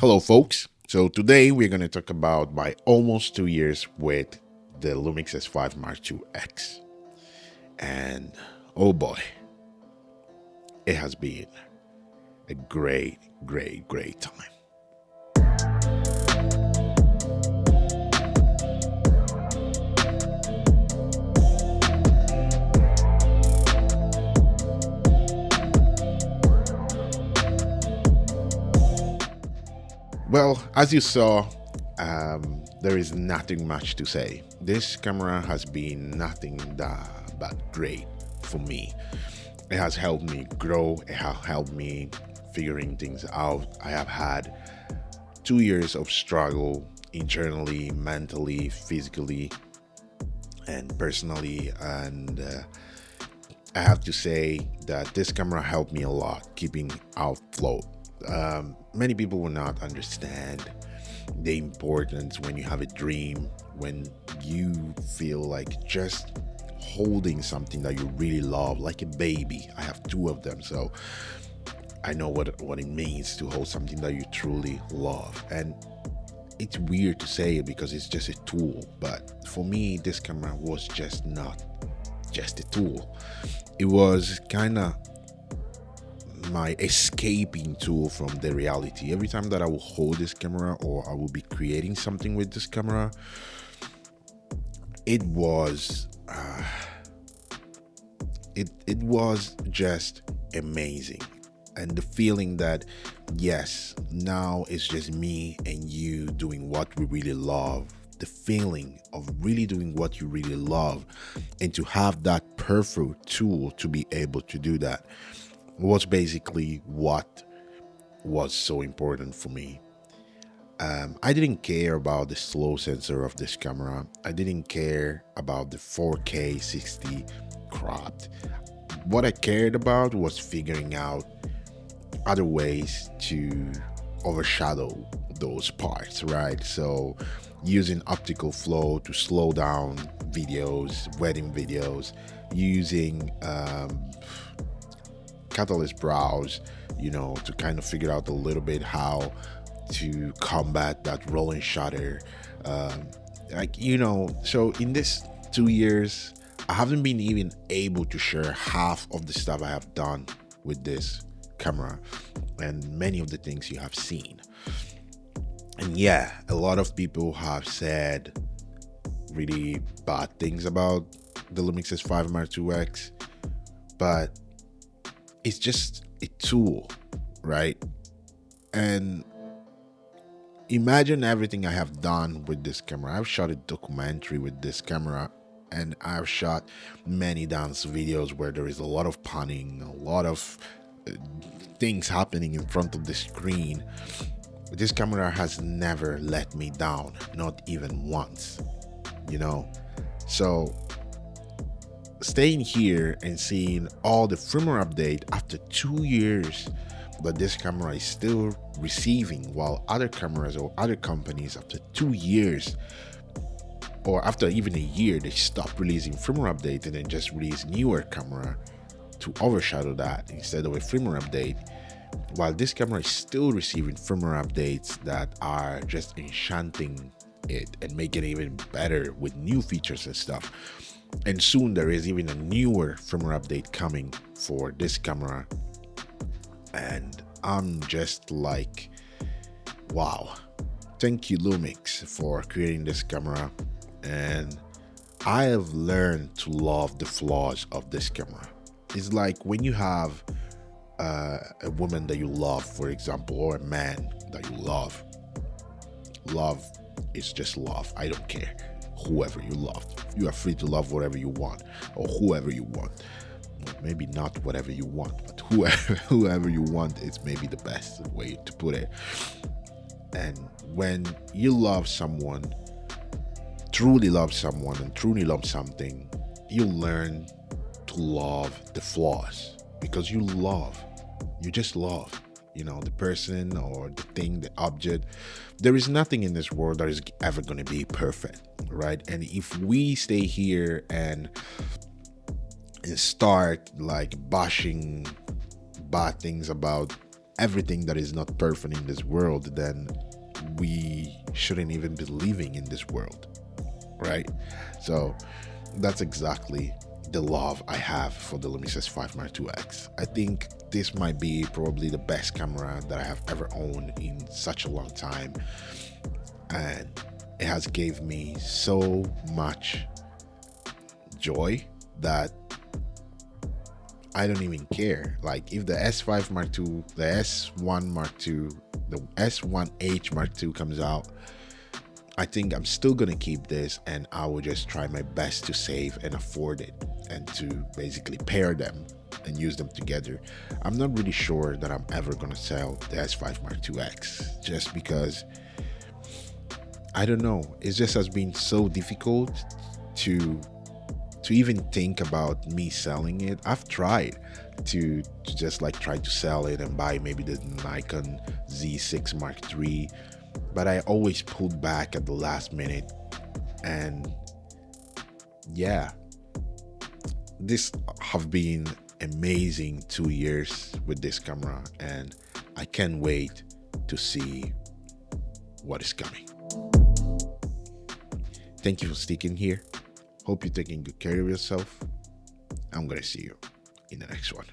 Hello, folks. So today we're going to talk about my almost 2 years with the Lumix S5IIX. And oh boy, it has been a great time. Well, as you saw, there is nothing much to say. This camera has been nothing but great for me. It has helped me grow. It has helped me figuring things out. I have had 2 years of struggle internally, mentally, physically, and personally. And I have to say that this camera helped me a lot keeping afloat. Many people will not understand the importance when you have a dream, when you feel like just holding something that you really love, like a baby. I have two of them, so I know what it means to hold something that you truly love. And it's weird to say it because it's just a tool, but for me, this camera was just not just a tool. It was kind of my escaping tool from the reality. Every time that I will hold this camera or I will be creating something with this camera, it was it was just amazing. And the feeling that yes, now it's just me and you doing what we really love, the feeling of really doing what you really love, and to have that perfect tool to be able to do that was basically what was so important for me. I didn't care about the slow sensor of this camera. I didn't care about the 4K 60 cropped. What I cared about was figuring out other ways to overshadow those parts, right? So using optical flow to slow down videos, wedding videos, using catalyst browse, to kind of figure out a little bit how to combat that rolling shutter. So in this 2 years, I haven't been even able to share half of the stuff I have done with this camera and many of the things you have seen. And yeah, a lot of people have said really bad things about the Lumix S5IIX, but it's just a tool, right? And imagine everything I have done with this camera. I've shot a documentary with this camera, and I've shot many dance videos where there is a lot of punning, a lot of things happening in front of the screen. This camera has never let me down, not even once, So staying here and seeing all the firmware update after 2 years that this camera is still receiving, while other cameras or other companies after 2 years or after even a year, they stop releasing firmware update and then just release newer camera to overshadow that instead of a firmware update, while this camera is still receiving firmware updates that are just enchanting it and making it even better with new features and stuff. And soon there is even a newer firmware update coming for this camera. And I'm just like, wow. Thank you, Lumix, for creating this camera. And I have learned to love the flaws of this camera. It's like when you have a woman that you love, for example, or a man that you love. Love is just love. I don't care. Whoever you love, you are free to love whatever you want or whoever you want. Maybe not whatever you want, but whoever you want is maybe the best way to put it. And when you love someone, truly love someone and truly love something, you learn to love the flaws because you just love, the person or the thing, the object. There is nothing in this world that is ever going to be perfect, right? And if we stay here and start like bashing bad things about everything that is not perfect in this world, then we shouldn't even be living in this world, right? So that's exactly the love I have for the Lumix S5IIX. I think this might be probably the best camera that I have ever owned in such a long time, and it has gave me so much joy that I don't even care. Like if the S5 Mark II, the S1 Mark II, the S1H Mark II comes out, I think I'm still gonna keep this, and I will just try my best to save and afford it and to basically pair them and use them together. I'm not really sure that I'm ever gonna sell the S5 Mark IIX, just because I don't know, it just has been so difficult to even think about me selling it. I've tried to just like try to sell it and buy maybe the Nikon Z6 Mark III, but I always pulled back at the last minute. And yeah, this have been amazing 2 years with this camera, and I can't wait to see what is coming. Thank you for sticking here. Hope you're taking good care of yourself. I'm gonna see you in the next one.